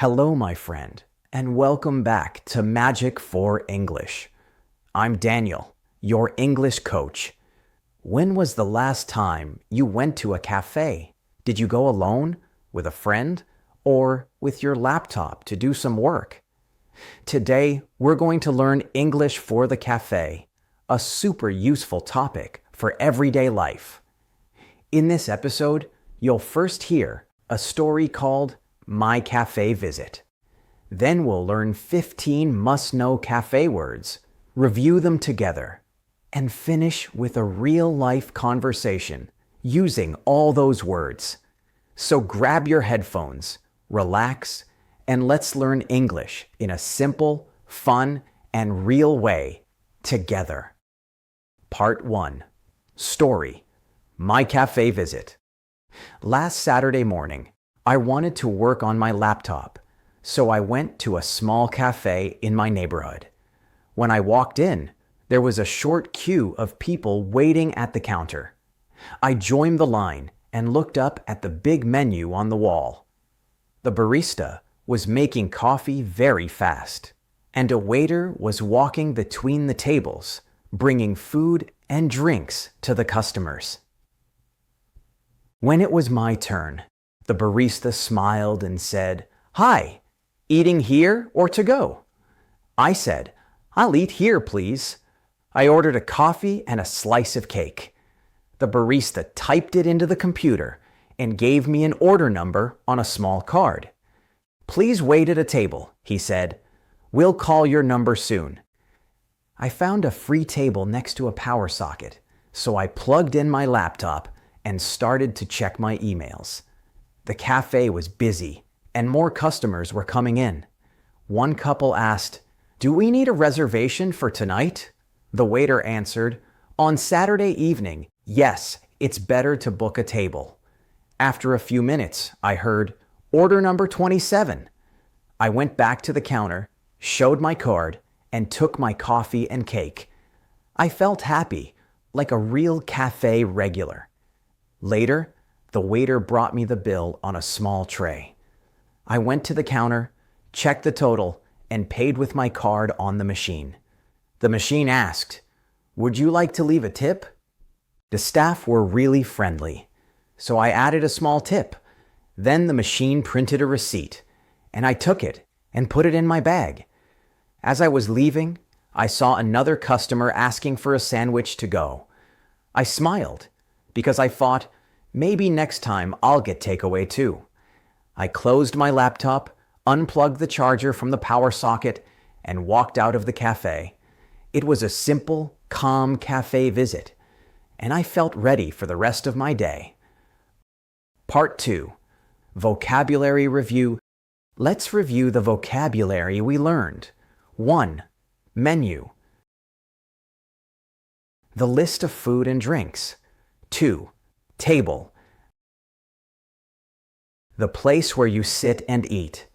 Hello, my friend, and welcome back to Magic for English. I'm Daniel, your English coach. When was the last time you went to a cafe? Did you go alone, with a friend, or with your laptop to do some work? Today, we're going to learn English for the cafe, a super useful topic for everyday life. In this episode, you'll first hear a story called My Café Visit. Then we'll learn 15 must-know cafe words, review them together, and finish with a real-life conversation using all those words. So grab your headphones, relax, and let's learn English in a simple, fun, and real way together. Part 1. Story. My Café Visit. Last Saturday morning, I wanted to work on my laptop, so I went to a small cafe in my neighborhood. When I walked in, there was a short queue of people waiting at the counter. I joined the line and looked up at the big menu on the wall. The barista was making coffee very fast, and a waiter was walking between the tables, bringing food and drinks to the customers. When it was my turn, the barista smiled and said, "Hi, eating here or to go?" I said, "I'll eat here, please." I ordered a coffee and a slice of cake. The barista typed it into the computer and gave me an order number on a small card. "Please wait at a table," he said. "We'll call your number soon." I found a free table next to a power socket, so I plugged in my laptop and started to check my emails. The cafe was busy, and more customers were coming in. One couple asked, "Do we need a reservation for tonight?" The waiter answered, "On Saturday evening, yes, it's better to book a table." After a few minutes, I heard, "Order number 27. I went back to the counter, showed my card, and took my coffee and cake. I felt happy, like a real cafe regular. Later, the waiter brought me the bill on a small tray. I went to the counter, checked the total, and paid with my card on the machine. The machine asked, "Would you like to leave a tip?" The staff were really friendly, so I added a small tip. Then the machine printed a receipt, and I took it and put it in my bag. As I was leaving, I saw another customer asking for a sandwich to go. I smiled because I thought, maybe next time I'll get takeaway too. I closed my laptop, unplugged the charger from the power socket, and walked out of the cafe. It was a simple, calm cafe visit, and I felt ready for the rest of my day. Part 2. Vocabulary Review. Let's review the vocabulary we learned. 1. Menu. The list of food and drinks. 2. Table. The place where you sit and eat.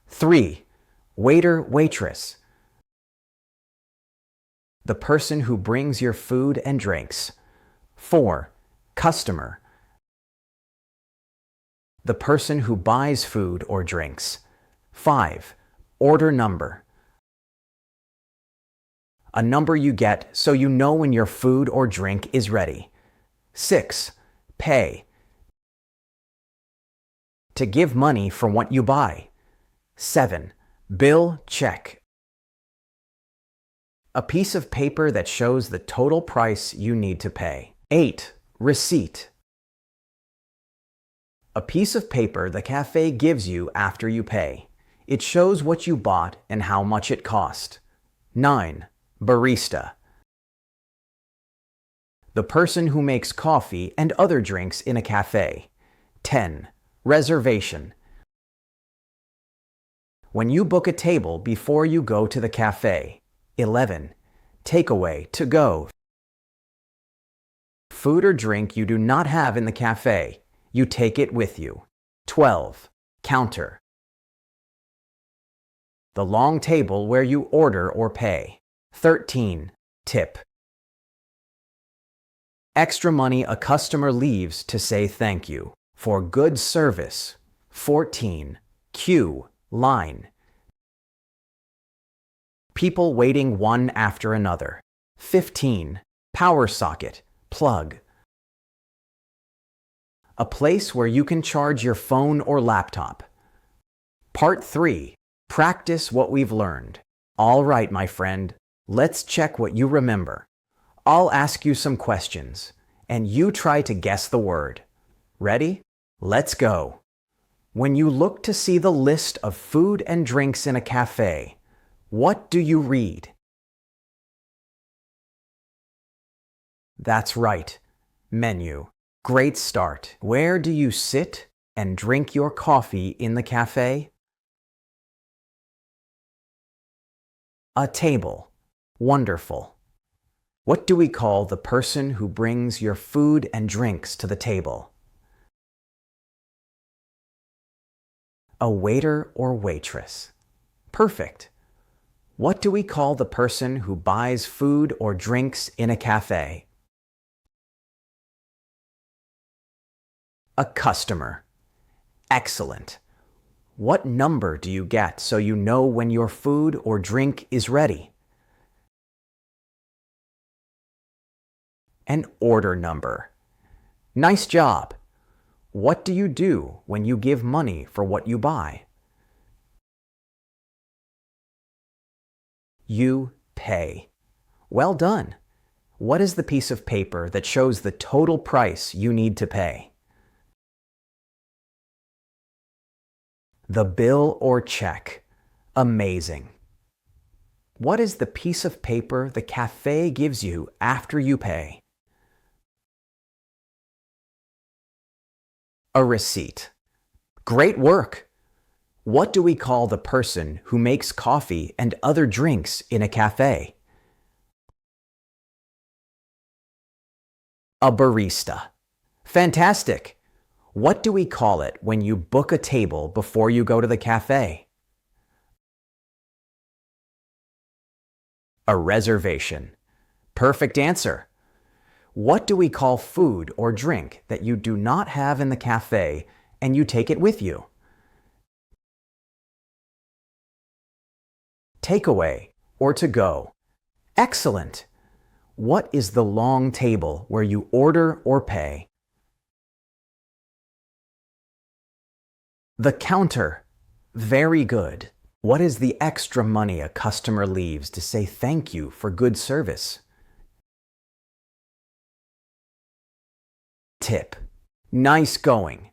3. Waiter, waitress. The person who brings your food and drinks. 4. Customer. The person who buys food or drinks. 5. Order number. A number you get so you know when your food or drink is ready. 6. Pay. To give money for what you buy. 7. Bill, check. A piece of paper that shows the total price you need to pay. 8. Receipt. A piece of paper the cafe gives you after you pay. It shows what you bought and how much it cost. 9. Barista. The person who makes coffee and other drinks in a cafe. 10. Reservation. When you book a table before you go to the cafe. 11. Takeaway, to go. Food or drink you do not have in the cafe. You take it with you. 12. Counter. The long table where you order or pay. 13. Tip. Extra money a customer leaves to say thank you for good service. 14. Queue, line. People waiting one after another. 15. Power socket, plug. A place where you can charge your phone or laptop. Part 3. Practice what we've learned. All right, my friend, let's check what you remember. I'll ask you some questions, and you try to guess the word. Ready? Let's go. When you look to see the list of food and drinks in a cafe, what do you read? That's right. Menu. Great start. Where do you sit and drink your coffee in the cafe? A table. Wonderful. What do we call the person who brings your food and drinks to the table? A waiter or waitress. Perfect. What do we call the person who buys food or drinks in a cafe? A customer. Excellent. What number do you get so you know when your food or drink is ready? An order number. Nice job. What do you do when you give money for what you buy? You pay. Well done. What is the piece of paper that shows the total price you need to pay? The bill or check. Amazing. What is the piece of paper the cafe gives you after you pay? A receipt. Great work. What do we call the person who makes coffee and other drinks in a cafe? A barista. Fantastic. What do we call it when you book a table before you go to the cafe? A reservation. Perfect answer. What do we call food or drink that you do not have in the cafe and you take it with you? Takeaway or to go. Excellent. What is the long table where you order or pay? The counter. Very good. What is the extra money a customer leaves to say thank you for good service? Tip. Nice going.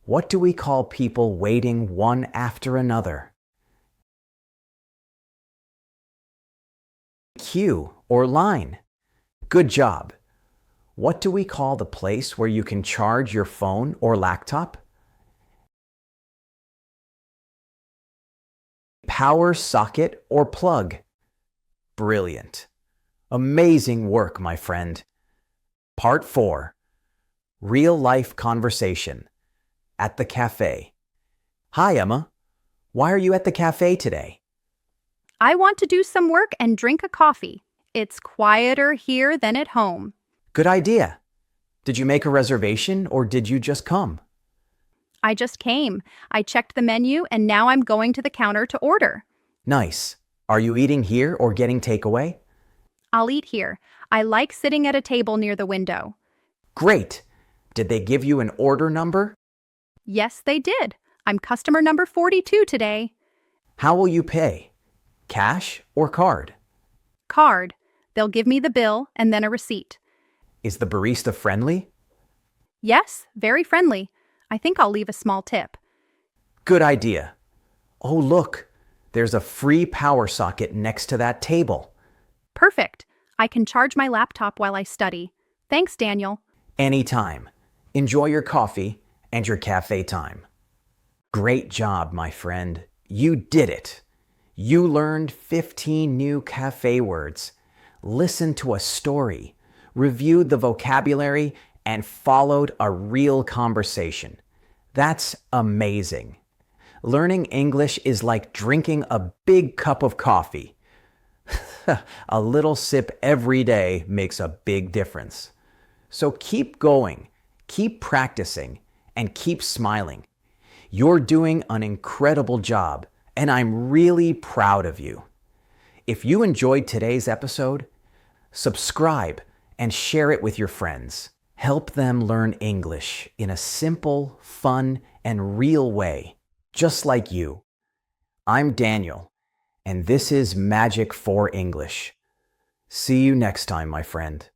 What do we call people waiting one after another? Queue or line. Good job. What do we call the place where you can charge your phone or laptop? Power socket or plug. Brilliant. Amazing work, my friend. Part 4. Real-life conversation. At the cafe. Hi, Emma. Why are you at the cafe today? I want to do some work and drink a coffee. It's quieter here than at home. Good idea. Did you make a reservation or did you just come? I just came. I checked the menu and now I'm going to the counter to order. Nice. Are you eating here or getting takeaway? I'll eat here. I like sitting at a table near the window. Great. Did they give you an order number? Yes, they did. I'm customer number 42 today. How will you pay? Cash or card? Card. They'll give me the bill and then a receipt. Is the barista friendly? Yes, very friendly. I think I'll leave a small tip. Good idea. Oh, look. There's a free power socket next to that table. Perfect. I can charge my laptop while I study. Thanks, Daniel. Anytime. Enjoy your coffee and your cafe time. Great job, my friend. You did it. You learned 15 new cafe words, listened to a story, reviewed the vocabulary, and followed a real conversation. That's amazing. Learning English is like drinking a big cup of coffee. A little sip every day makes a big difference. So keep going, keep practicing, and keep smiling. You're doing an incredible job, and I'm really proud of you. If you enjoyed today's episode, subscribe and share it with your friends. Help them learn English in a simple, fun, and real way, just like you. I'm Daniel, and this is Magic for English. See you next time, my friend.